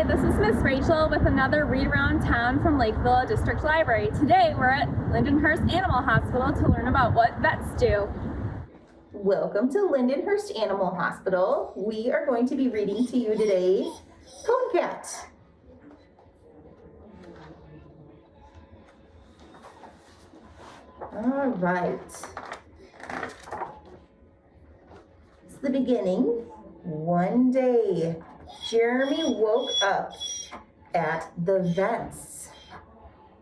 Hi, this is Miss Rachel with another Read Around Town from Lakeville District Library. Today we're at Lindenhurst Animal Hospital to learn about what vets do. Welcome to Lindenhurst Animal Hospital. We are going to be reading to you today Cone Cat. All right. It's the beginning. One day, Jeremy woke up at the vents,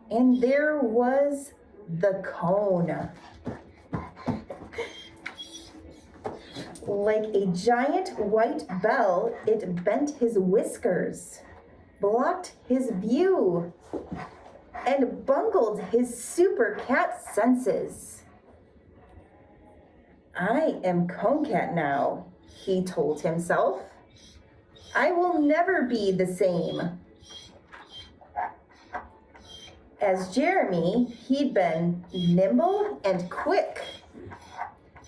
and there was the cone. Like a giant white bell, it bent his whiskers, blocked his view, and bungled his super cat senses. I am Cone Cat now, he told himself. I will never be the same. As Jeremy, he'd been nimble and quick,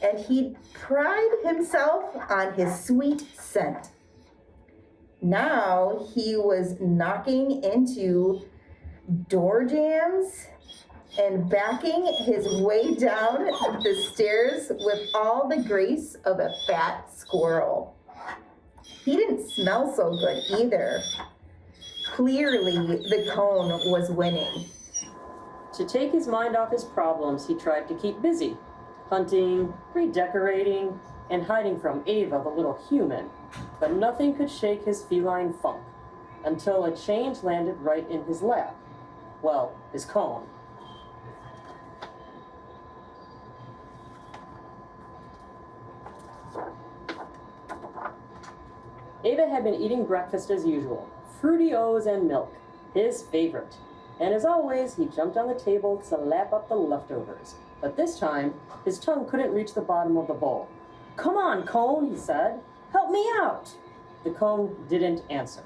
and he'd pride himself on his sweet scent. Now he was knocking into door jams and backing his way down the stairs with all the grace of a fat squirrel. He didn't smell so good either. Clearly, the cone was winning. To take his mind off his problems, he tried to keep busy, hunting, redecorating, and hiding from Ava, the little human. But nothing could shake his feline funk, until a change landed right in his lap. Well, his cone. Ava had been eating breakfast as usual, fruity O's and milk, his favorite. And as always, he jumped on the table to lap up the leftovers. But this time, his tongue couldn't reach the bottom of the bowl. "Come on, cone," he said. "Help me out." The cone didn't answer.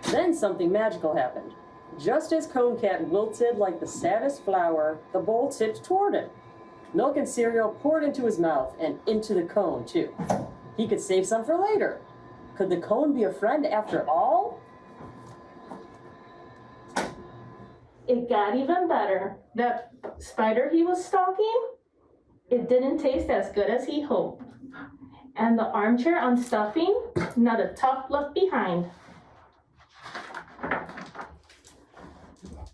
Then something magical happened. Just as Cone Cat wilted like the saddest flower, the bowl tipped toward him. Milk and cereal poured into his mouth and into the cone, too. He could save some for later. Could the cone be a friend after all? It got even better. That spider he was stalking, it didn't taste as good as he hoped. And the armchair on stuffing, not a tuft left behind.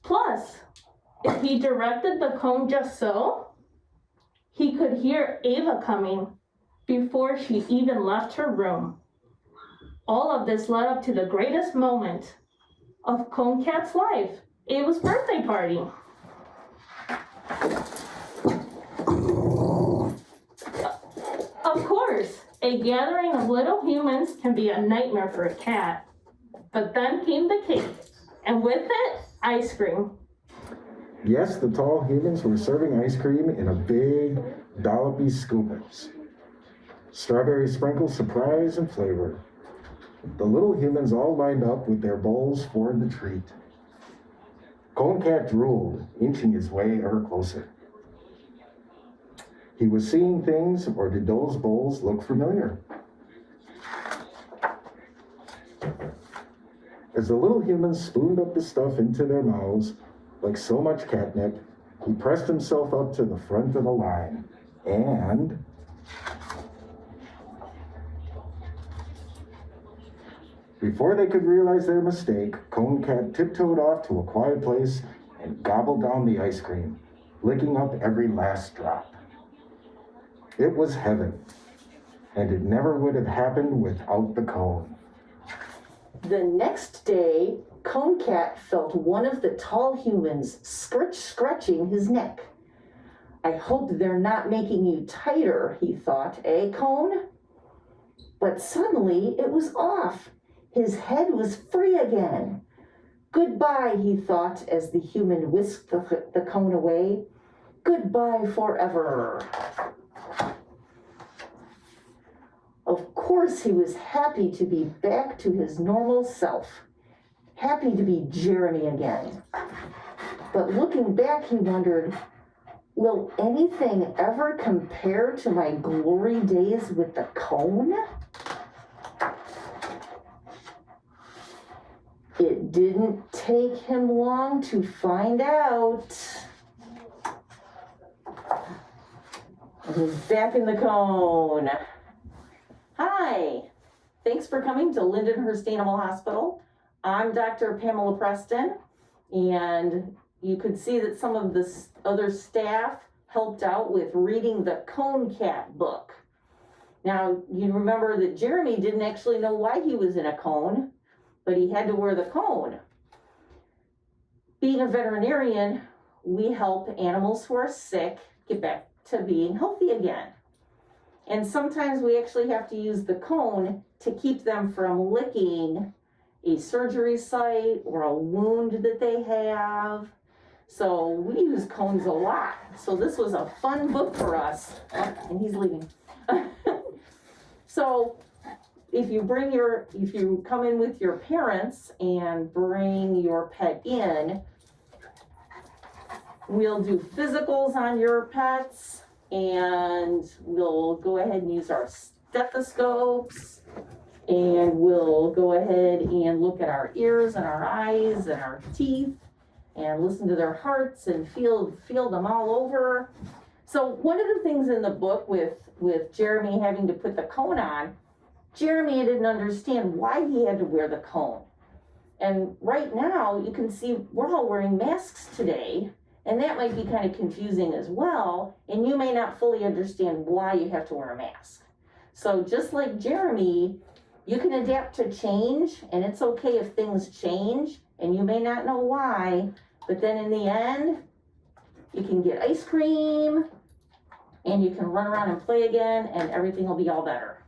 Plus, if he directed the cone just so, he could hear Ava coming before she even left her room. All of this led up to the greatest moment of Cone Cat's life, Ava's birthday party. Of course, a gathering of little humans can be a nightmare for a cat. But then came the cake, and with it, ice cream. Yes, the tall humans were serving ice cream in a big, dollopy scoopers. Strawberry sprinkle surprise and flavor. The little humans all lined up with their bowls for the treat. Cone Cat drooled, inching his way ever closer. He was seeing things, or did those bowls look familiar? As the little humans spooned up the stuff into their mouths, like so much catnip, he pressed himself up to the front of the line, and before they could realize their mistake, Cone Cat tiptoed off to a quiet place and gobbled down the ice cream, licking up every last drop. It was heaven, and it never would have happened without the cone. The next day, Cone Cat felt one of the tall humans scratching his neck. "I hope they're not making you tighter," he thought, Cone? But suddenly it was off. His head was free again. "Goodbye," he thought as the human whisked the cone away. "Goodbye forever." Of course, he was happy to be back to his normal self. Happy to be Jeremy again. But looking back, he wondered, Will anything ever compare to my glory days with the cone? It didn't take him long to find out. And he's back in the cone. Hi, thanks for coming to Lindenhurst Animal Hospital. I'm Dr. Pamela Preston, and you could see that some of the other staff helped out with reading the Cone Cat book. Now, you remember that Jeremy didn't actually know why he was in a cone, but he had to wear the cone. Being a veterinarian, we help animals who are sick get back to being healthy again. And sometimes we actually have to use the cone to keep them from licking a surgery site or a wound that they have. So we use cones a lot. So this was a fun book for us. Oh, and he's leaving. So if you come in with your parents and bring your pet in, we'll do physicals on your pets, and we'll go ahead and use our stethoscopes, and we'll go ahead and look at our ears and our eyes and our teeth and listen to their hearts and feel them all over. So one of the things in the book with Jeremy having to put the cone on, Jeremy didn't understand why he had to wear the cone. And right now you can see we're all wearing masks today, and that might be kind of confusing as well, and you may not fully understand why you have to wear a mask. So just like Jeremy, you can adapt to change, and it's okay if things change, and you may not know why, but then in the end, you can get ice cream, and you can run around and play again, and everything will be all better.